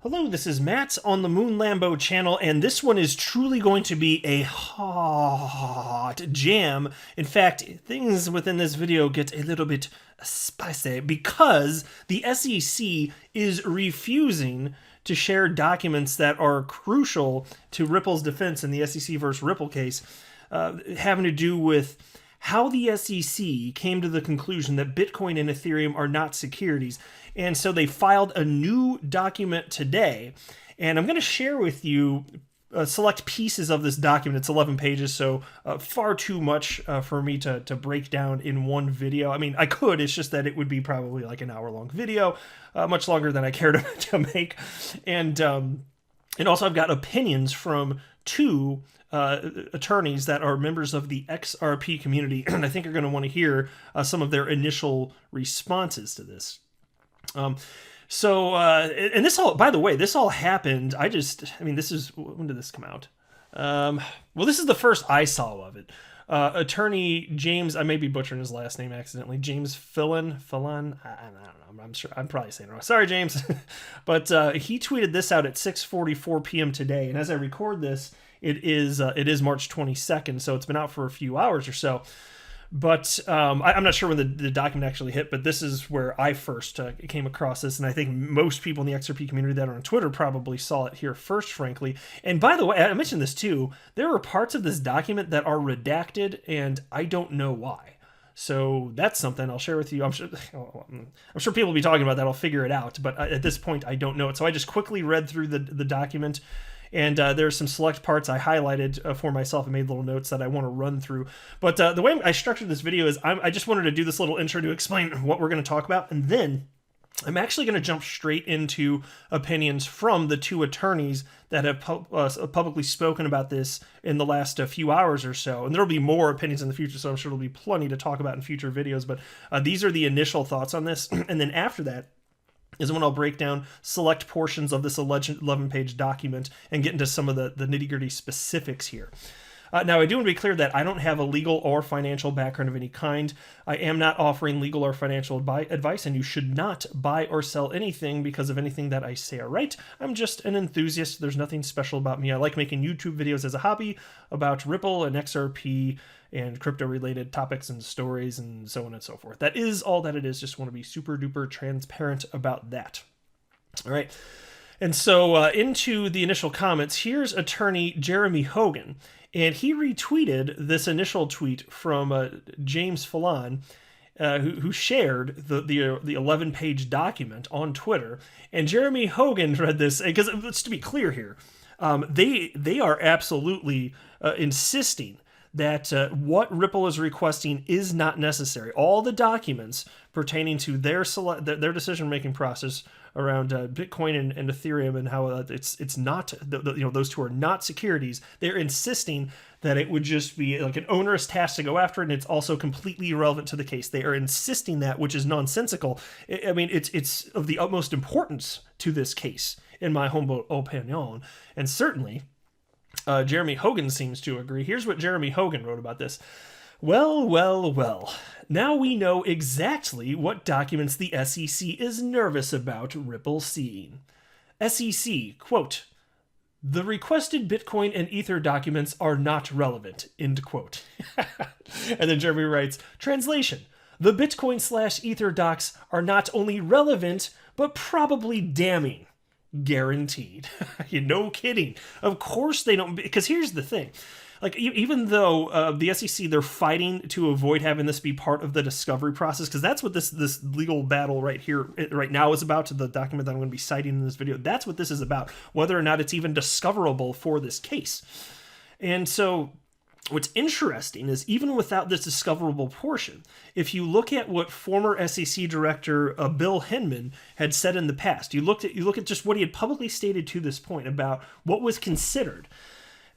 Hello, this is Matt on the Moon Lambo channel, and this one is truly going to be a hot jam. In fact, things within this video get a little bit spicy because the SEC is refusing to share documents that are crucial to Ripple's defense in the SEC versus Ripple case, having to do with how the SEC came to the conclusion that Bitcoin and Ethereum are not securities. And so they filed a new document today, and I'm going to share with you select pieces of this document. It's 11 pages, so far too much for me to break down in one video. I mean, I could, it's just that it would be probably like an hour-long video, much longer than I care to make. And also I've got opinions from two attorneys that are members of the XRP community, and I think you're going to want to hear some of their initial responses to this. And this all, by the way, this all happened. This is, when did this come out? Well, this is the first I saw of it. Attorney James, I may be butchering his last name accidentally, James FILING, I don't know, I'm sure, I'm probably saying it wrong. Sorry, James. But he tweeted this out at 6:44 p.m. today, and as I record this, it is March 22nd, so it's been out for a few hours or so. But I'm not sure when the document actually hit, but this is where I first came across this, and I think most people in the XRP community that are on Twitter probably saw it here first, frankly. And by the way, I mentioned this too, there are parts of this document that are redacted, and I don't know why. So that's something I'll share with you. I'm sure people will be talking about that. I'll figure it out, but at this point, I don't know it. So I just quickly read through the document. And there's some select parts I highlighted for myself and made little notes that I want to run through. But the way I structured this video is I just wanted to do this little intro to explain what we're going to talk about. And then I'm actually going to jump straight into opinions from the two attorneys that have publicly spoken about this in the last few hours or so. And there will be more opinions in the future, so I'm sure there'll be plenty to talk about in future videos. But these are the initial thoughts on this. And then after that is when I'll break down select portions of this alleged 11-page document and get into some of the nitty-gritty specifics here. Now, I do want to be clear that I don't have a legal or financial background of any kind. I am not offering legal or financial advice, and you should not buy or sell anything because of anything that I say or write. I'm just an enthusiast. There's nothing special about me. I like making YouTube videos as a hobby about Ripple and XRP and crypto-related topics and stories and so on and so forth. That is all that it is. Just want to be super duper transparent about that. All right. And so into the initial comments, here's attorney Jeremy Hogan, and he retweeted this initial tweet from James FILING, who shared the 11-page document on Twitter. And Jeremy Hogan read this, because let's to be clear here, they are absolutely insisting that what Ripple is requesting is not necessary. All the documents pertaining to their decision-making process around Bitcoin and Ethereum and how it's not, those two are not securities. They're insisting that it would just be like an onerous task to go after, and it's also completely irrelevant to the case. They are insisting that, which is nonsensical. I mean, it's of the utmost importance to this case, in my humble opinion, and certainly Jeremy Hogan seems to agree. Here's what Jeremy Hogan wrote about this. Well, well, well. Now we know exactly what documents the SEC is nervous about Ripple seeing. SEC, quote, "The requested Bitcoin and Ether documents are not relevant," end quote. And then Jeremy writes, translation, "The Bitcoin/Ether docs are not only relevant, but probably damning. Guaranteed." No kidding. Of course they don't, because here's the thing. Like, even though the SEC, they're fighting to avoid having this be part of the discovery process, because that's what this legal battle right here, right now is about, the document that I'm going to be citing in this video. That's what this is about, whether or not it's even discoverable for this case. And so what's interesting is, even without this discoverable portion, if you look at what former SEC Director Bill Hinman had said in the past, you look at just what he had publicly stated to this point about what was considered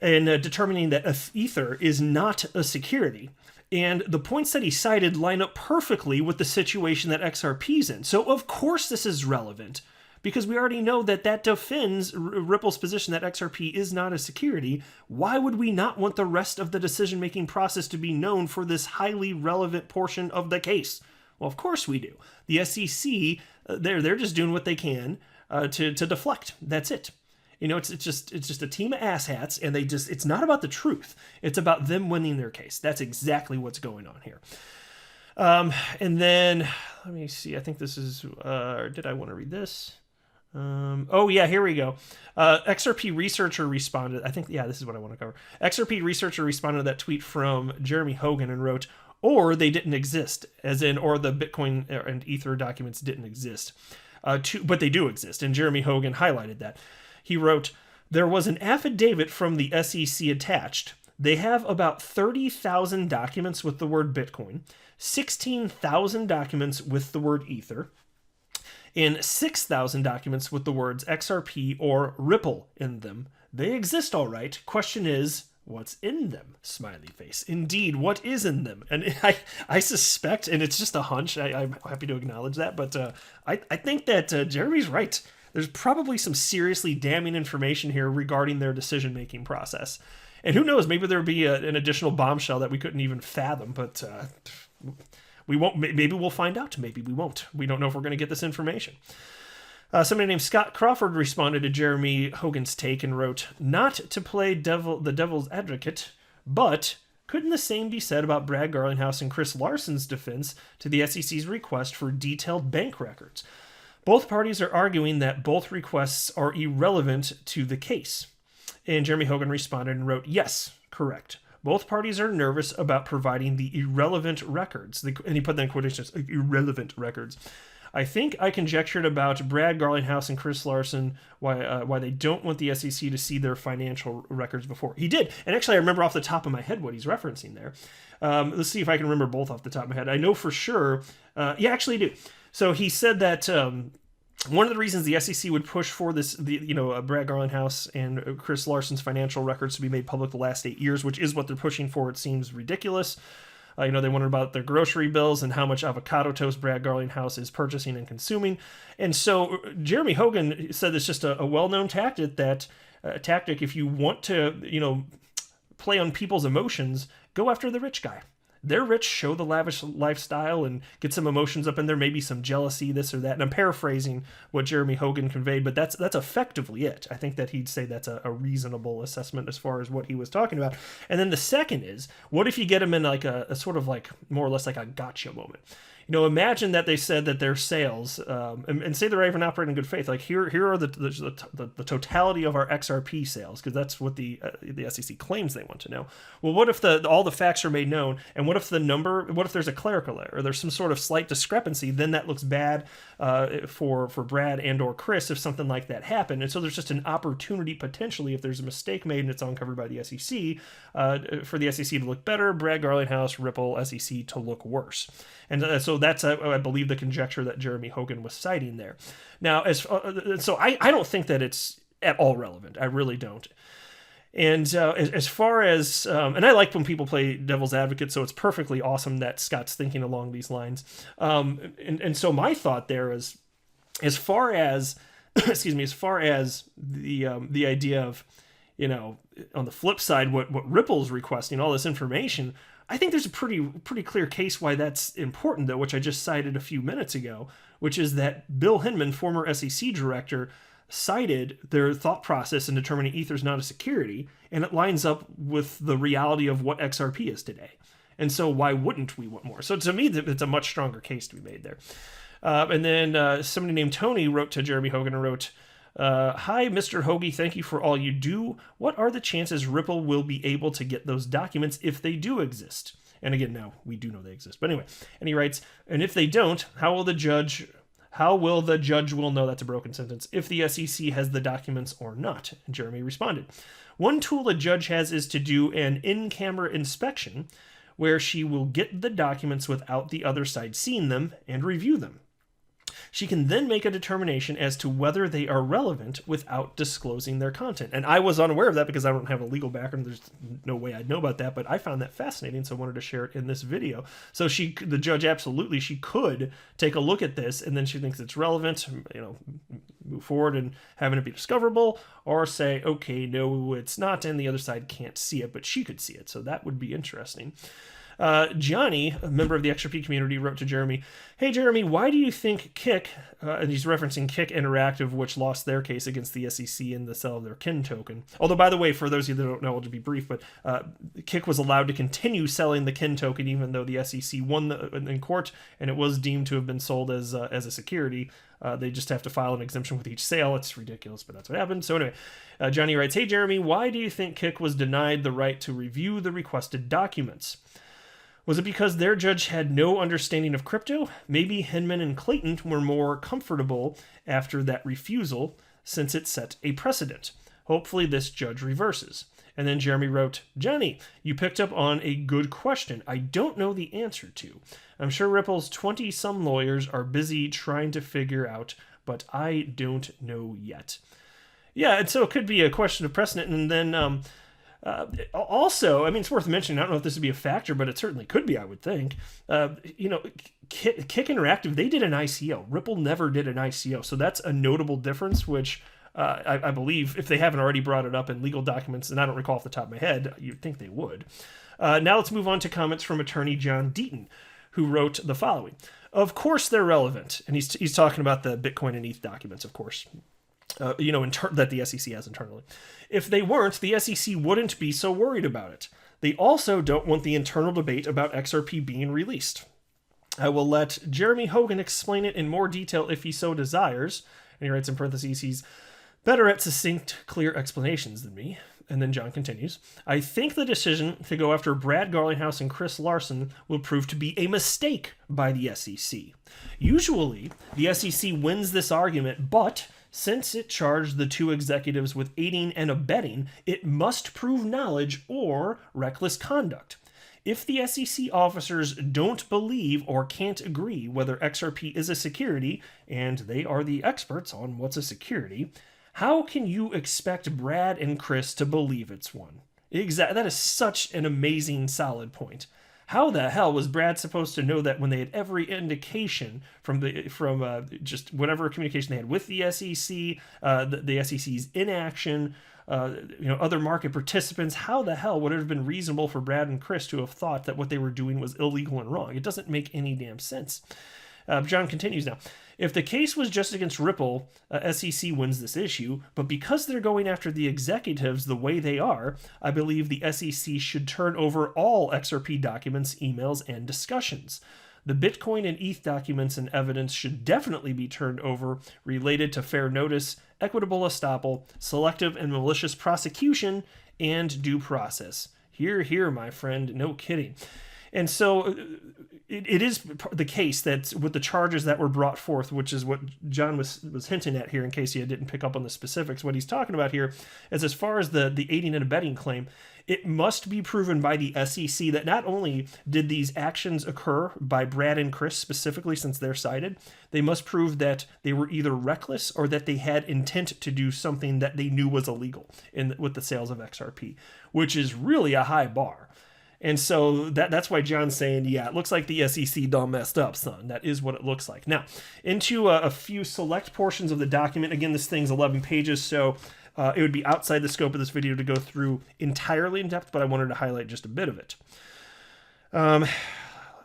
in determining that Ether is not a security. And the points that he cited line up perfectly with the situation that XRP's in. So of course this is relevant, because we already know that defends Ripple's position that XRP is not a security. Why would we not want the rest of the decision-making process to be known for this highly relevant portion of the case? Well, of course we do. The SEC, they're just doing what they can to deflect. That's it. You know, it's just a team of asshats, and it's not about the truth. It's about them winning their case. That's exactly what's going on here. And then, let me see. I think this is, did I want to read this? Oh yeah, here we go. XRP researcher responded. I think, yeah, this is what I want to cover. XRP researcher responded to that tweet from Jeremy Hogan and wrote, or they didn't exist, as in, or the Bitcoin and Ether documents didn't exist. But they do exist, and Jeremy Hogan highlighted that. He wrote, there was an affidavit from the SEC attached. They have about 30,000 documents with the word Bitcoin, 16,000 documents with the word Ether, and 6,000 documents with the words XRP or Ripple in them. They exist all right. Question is, what's in them? Smiley face. Indeed, what is in them? And I suspect, and it's just a hunch, I'm happy to acknowledge that, but I think that Jeremy's right. There's probably some seriously damning information here regarding their decision-making process. And who knows, maybe there'll be an additional bombshell that we couldn't even fathom, but we won't. Maybe we'll find out. Maybe we won't. We don't know if we're going to get this information. Somebody named Scott Crawford responded to Jeremy Hogan's take and wrote, not to play the devil's advocate, but couldn't the same be said about Brad Garlinghouse and Chris Larson's defense to the SEC's request for detailed bank records? Both parties are arguing that both requests are irrelevant to the case. And Jeremy Hogan responded and wrote, yes, correct. Both parties are nervous about providing the irrelevant records. And he put that in quotations, irrelevant records. I think I conjectured about Brad Garlinghouse and Chris Larson why they don't want the SEC to see their financial records before. He did. And actually, I remember off the top of my head what he's referencing there. Let's see if I can remember both off the top of my head. I know for sure. Yeah, actually I do. So he said that one of the reasons the SEC would push for this, Brad Garlinghouse and Chris Larson's financial records to be made public the last 8 years, which is what they're pushing for, it seems ridiculous. They wondered about their grocery bills and how much avocado toast Brad Garlinghouse is purchasing and consuming. And so Jeremy Hogan said it's just a well-known tactic that if you want to, play on people's emotions, go after the rich guy. They're rich, show the lavish lifestyle and get some emotions up in there, maybe some jealousy, this or that. And I'm paraphrasing what Jeremy Hogan conveyed, but that's effectively it. I think that he'd say that's a reasonable assessment as far as what he was talking about. And then the second is, what if you get him in like a sort of like more or less like a gotcha moment? Imagine that they said that their sales, and say they're even operating in good faith. Like here are the totality of our XRP sales, because that's what the SEC claims they want to know. Well, what if all the facts are made known, and what if there's a clerical error, or there's some sort of slight discrepancy? Then that looks bad for Brad and or Chris if something like that happened. And so there's just an opportunity potentially if there's a mistake made and it's uncovered by the SEC for the SEC to look better, Brad Garlinghouse, Ripple, SEC to look worse. And so that's, I believe, the conjecture that Jeremy Hogan was citing there. Now, I don't think that it's at all relevant. I really don't. And as far as, and I like when people play devil's advocate, so it's perfectly awesome that Scott's thinking along these lines. And so my thought there is, as far as the idea of, on the flip side, what Ripple's requesting, all this information, I think there's a pretty clear case why that's important, though, which I just cited a few minutes ago, which is that Bill Hinman, former SEC director, cited their thought process in determining Ether's not a security, and it lines up with the reality of what XRP is today. And so why wouldn't we want more? So to me, it's a much stronger case to be made there. And then somebody named Tony wrote to Jeremy Hogan and wrote, hi, Mr. Hoagie, thank you for all you do. What are the chances Ripple will be able to get those documents if they do exist? And again, now we do know they exist. But anyway, and he writes, and if they don't, how will the judge will know, that's a broken sentence, if the SEC has the documents or not? And Jeremy responded, one tool a judge has is to do an in-camera inspection where she will get the documents without the other side seeing them and review them. She can then make a determination as to whether they are relevant without disclosing their content. And I was unaware of that because I don't have a legal background. There's no way I'd know about that, but I found that fascinating, so I wanted to share it in this video. So the judge, absolutely, she could take a look at this, and then she thinks it's relevant, move forward and having it be discoverable, or say, okay, no, it's not, and the other side can't see it, but she could see it. So that would be interesting. Johnny, a member of the XRP community, wrote to Jeremy, "Hey Jeremy, why do you think Kick," and he's referencing Kick Interactive, which lost their case against the SEC in the sale of their KIN token. Although, by the way, for those of you that don't know, I'll just be brief, but Kick was allowed to continue selling the KIN token even though the SEC won in court, and it was deemed to have been sold as a security. They just have to file an exemption with each sale. It's ridiculous, but that's what happened. So anyway, Johnny writes, "Hey Jeremy, why do you think Kick was denied the right to review the requested documents? Was it because their judge had no understanding of crypto? Maybe Hinman and Clayton were more comfortable after that refusal since it set a precedent. Hopefully this judge reverses." And then Jeremy wrote, "Johnny, you picked up on a good question I don't know the answer to. I'm sure Ripple's 20-some lawyers are busy trying to figure out, but I don't know yet." Yeah, and so it could be a question of precedent. And then also, I mean, it's worth mentioning, I don't know if this would be a factor, but it certainly could be, I would think. Kick Interactive, they did an ICO. Ripple never did an ICO. So that's a notable difference, which I believe, if they haven't already brought it up in legal documents, and I don't recall off the top of my head, you'd think they would. Now let's move on to comments from attorney John Deaton, who wrote the following. "Of course they're relevant." And he's talking about the Bitcoin and ETH documents, of course. That the SEC has internally. "If they weren't, the SEC wouldn't be so worried about it. They also don't want the internal debate about XRP being released. I will let Jeremy Hogan explain it in more detail if he so desires." And he writes in parentheses, he's better at succinct, clear explanations than me. And then John continues, "I think the decision to go after Brad Garlinghouse and Chris Larson will prove to be a mistake by the SEC. Usually, the SEC wins this argument, but since it charged the two executives with aiding and abetting, it must prove knowledge or reckless conduct. If the SEC officers don't believe or can't agree whether XRP is a security, and they are the experts on what's a security, how can you expect Brad and Chris to believe it's one?" Exactly. That is such an amazing, solid point. How the hell was Brad supposed to know that when they had every indication from just whatever communication they had with the SEC, the SEC's inaction, other market participants? How the hell would it have been reasonable for Brad and Chris to have thought that what they were doing was illegal and wrong? It doesn't make any damn sense. John continues now. "If the case was just against Ripple, SEC wins this issue, but because they're going after the executives the way they are, I believe the SEC should turn over all XRP documents, emails, and discussions. The Bitcoin and ETH documents and evidence should definitely be turned over related to fair notice, equitable estoppel, selective and malicious prosecution, and due process." Hear, hear, my friend. No kidding. And so it is the case that with the charges that were brought forth, which is what John was hinting at here in case you didn't pick up on the specifics, what he's talking about here is as far as the aiding and abetting claim, it must be proven by the SEC that not only did these actions occur by Brad and Chris specifically since they're cited, they must prove that they were either reckless or that they had intent to do something that they knew was illegal with the sales of XRP, which is really a high bar. And so that's why John's saying, yeah, it looks like the SEC done messed up, son. That is what it looks like. Now, into a few select portions of the document. Again, this thing's 11 pages, so it would be outside the scope of this video to go through entirely in depth, but I wanted to highlight just a bit of it. Let's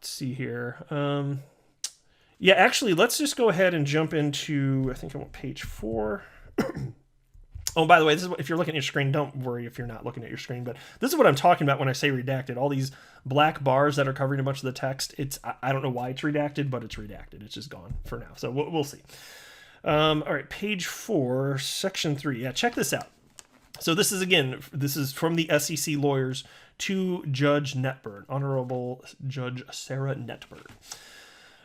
see here. Yeah, actually, let's just go ahead and jump into, I think I'm on page 4. Oh, by the way, this is if you're looking at your screen, don't worry if you're not looking at your screen, but this is what I'm talking about when I say redacted. All these black bars that are covering a bunch of the text, I don't know why it's redacted, but it's redacted. It's just gone for now, so we'll see. All right, page 4, section 3. Yeah, check this out. So this is from the SEC lawyers to Judge Netburn, Honorable Judge Sarah Netburn.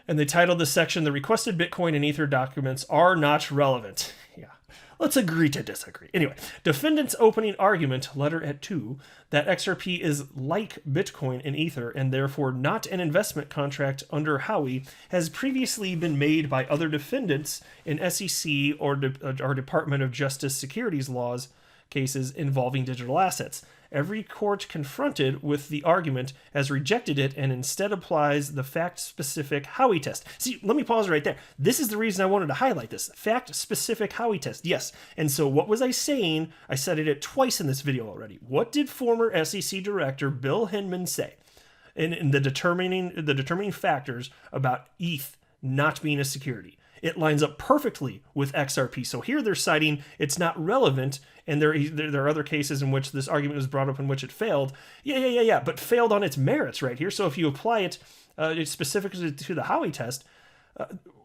And they titled this section, "The requested Bitcoin and Ether documents are not relevant." Yeah. Let's agree to disagree. Anyway, defendant's opening argument, letter at 2, that XRP is like Bitcoin and Ether and therefore not an investment contract under Howey, has previously been made by other defendants in SEC or Department of Justice securities laws cases involving digital assets. Every court confronted with the argument has rejected it and instead applies the fact-specific Howey test. See, let me pause right there. This is the reason I wanted to highlight this. Fact-specific Howey test, yes. And so what was I saying? I said it twice in this video already. What did former SEC Director Bill Hinman say? in the determining factors about ETH not being a security. It lines up perfectly with XRP. So here they're citing it's not relevant, and there are other cases in which this argument was brought up in which it failed. Yeah, but failed on its merits right here. So if you apply it specifically to the Howey test,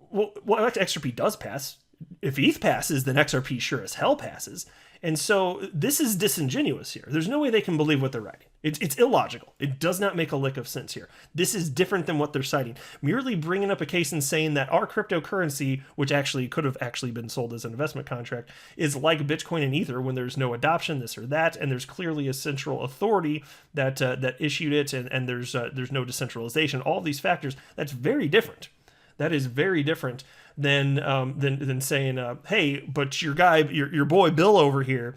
well, XRP does pass. If ETH passes, then XRP sure as hell passes. And so this is disingenuous here. There's no way they can believe what they're writing. It's illogical. It does not make a lick of sense here. This is different than what they're citing. Merely bringing up a case and saying that our cryptocurrency, which actually could have actually been sold as an investment contract, is like Bitcoin and Ether when there's no adoption, this or that, and there's clearly a central authority that issued it, and there's no decentralization. All these factors, that's very different. That is very different than saying, hey, but your boy Bill over here,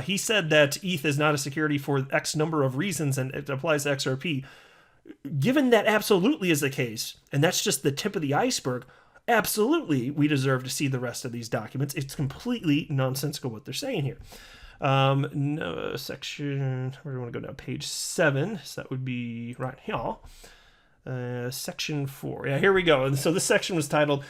he said that ETH is not a security for X number of reasons, and it applies to XRP. Given that absolutely is the case, and that's just the tip of the iceberg, absolutely we deserve to see the rest of these documents. It's completely nonsensical what they're saying here. No, section, where do we want to go now? Page 7, so that would be right here. Section 4. Yeah, here we go. And so this section was titled,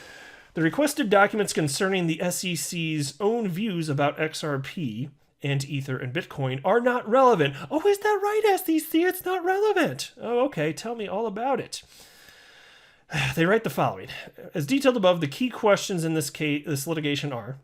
"The requested documents concerning the SEC's own views about XRP and Ether and Bitcoin are not relevant." Oh, is that right, SEC? It's not relevant. Oh, okay. Tell me all about it. They write the following. As detailed above, the key questions in this litigation are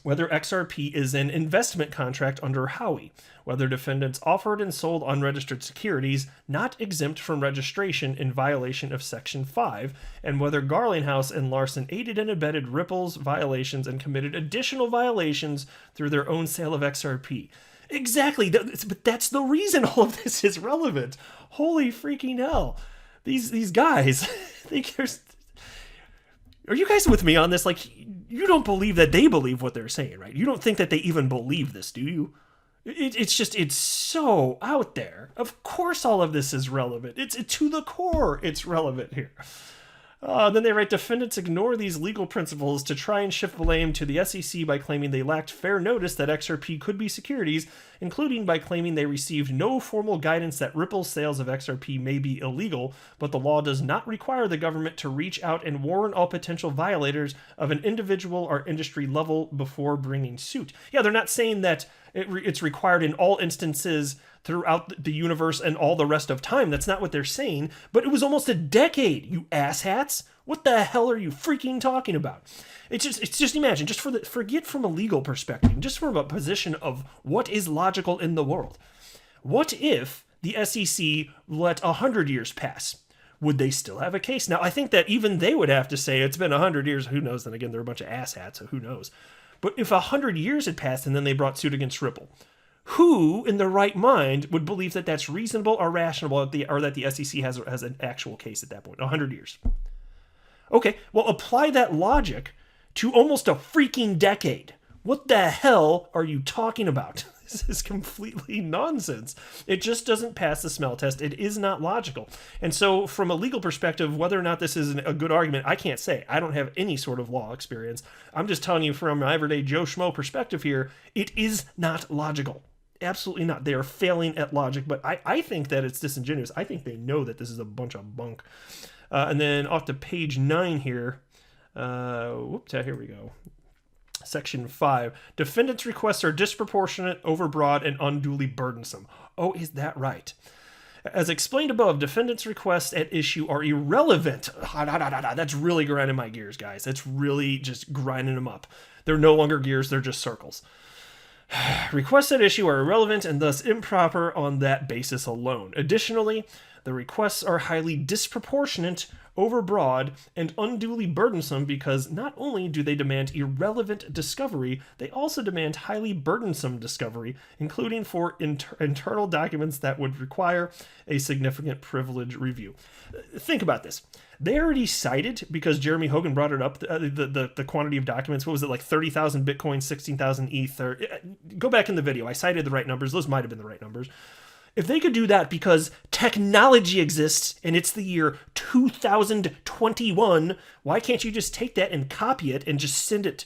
whether XRP is an investment contract under Howey, whether defendants offered and sold unregistered securities not exempt from registration in violation of Section 5, and whether Garlinghouse and Larson aided and abetted Ripple's violations and committed additional violations through their own sale of XRP. Exactly, but that's the reason all of this is relevant. Holy freaking hell. These guys, are you guys with me on this? Like, you don't believe that they believe what they're saying, right? You don't think that they even believe this, do you? It's so out there. Of course all of this is relevant. It's to the core, it's relevant here. Then they write, defendants ignore these legal principles to try and shift blame to the SEC by claiming they lacked fair notice that XRP could be securities, including by claiming they received no formal guidance that Ripple's sales of XRP may be illegal, but the law does not require the government to reach out and warn all potential violators of an individual or industry level before bringing suit. Yeah, they're not saying that it's required in all instances throughout the universe and all the rest of time. That's not what they're saying. But it was almost a decade, you asshats. What the hell are you freaking talking about? It's just imagine, just forget from a legal perspective, just from a position of what is logical in the world. What if the SEC let 100 years pass? Would they still have a case? Now, I think that even they would have to say it's been 100 years. Who knows? Then again, they're a bunch of asshats, so who knows? But if 100 years had passed and then they brought suit against Ripple, who in their right mind would believe that that's reasonable or rational, or that the SEC has an actual case at that point? 100 years. Okay, well, apply that logic to almost a freaking decade. What the hell are you talking about? This is completely nonsense. It just doesn't pass the smell test. It is not logical. And so from a legal perspective, whether or not this is a good argument, I can't say. I don't have any sort of law experience. I'm just telling you from my everyday Joe Schmo perspective here, it is not logical. Absolutely not. They are failing at logic, but I think that it's disingenuous. I think they know that this is a bunch of bunk. And then off to page 9 here. Here we go. Section 5. Defendants' requests are disproportionate, overbroad, and unduly burdensome. Oh, is that right? As explained above, defendants' requests at issue are irrelevant. That's really grinding my gears, guys. That's really just grinding them up. They're no longer gears, they're just circles. Requests at issue are irrelevant and thus improper on that basis alone. Additionally, the requests are highly disproportionate, overbroad, and unduly burdensome because not only do they demand irrelevant discovery, they also demand highly burdensome discovery, including for internal documents that would require a significant privilege review. Think about this. They already cited, because Jeremy Hogan brought it up, the quantity of documents. What was it, like 30,000 Bitcoin, 16,000 ETH? Go back in the video. I cited the right numbers. Those might have been the right numbers. If they could do that because technology exists and it's the year 2021, why can't you just take that and copy it and just send it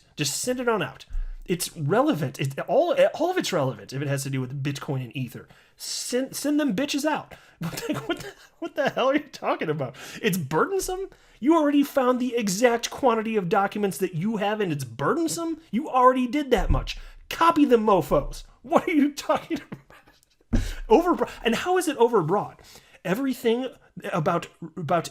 on out? It's relevant. All of it's relevant if it has to do with Bitcoin and Ether. Send them bitches out. What the hell are you talking about? It's burdensome? You already found the exact quantity of documents that you have, and it's burdensome? You already did that much. Copy them, mofos. What are you talking about? And how is it overbroad? Everything about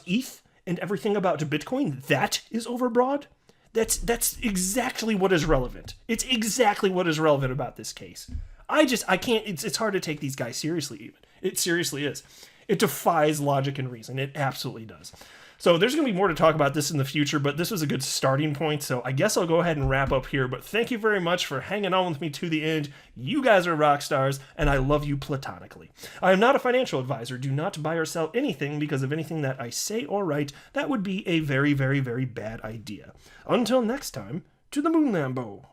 ETH and everything about Bitcoin, that is overbroad? That's exactly what is relevant. It's exactly what is relevant about this case. I can't, it's hard to take these guys seriously even. It seriously is. It defies logic and reason. It absolutely does. So there's going to be more to talk about this in the future, but this was a good starting point. So I guess I'll go ahead and wrap up here. But thank you very much for hanging on with me to the end. You guys are rock stars, and I love you platonically. I am not a financial advisor. Do not buy or sell anything because of anything that I say or write. That would be a very, very, very bad idea. Until next time, to the Moon Lambo.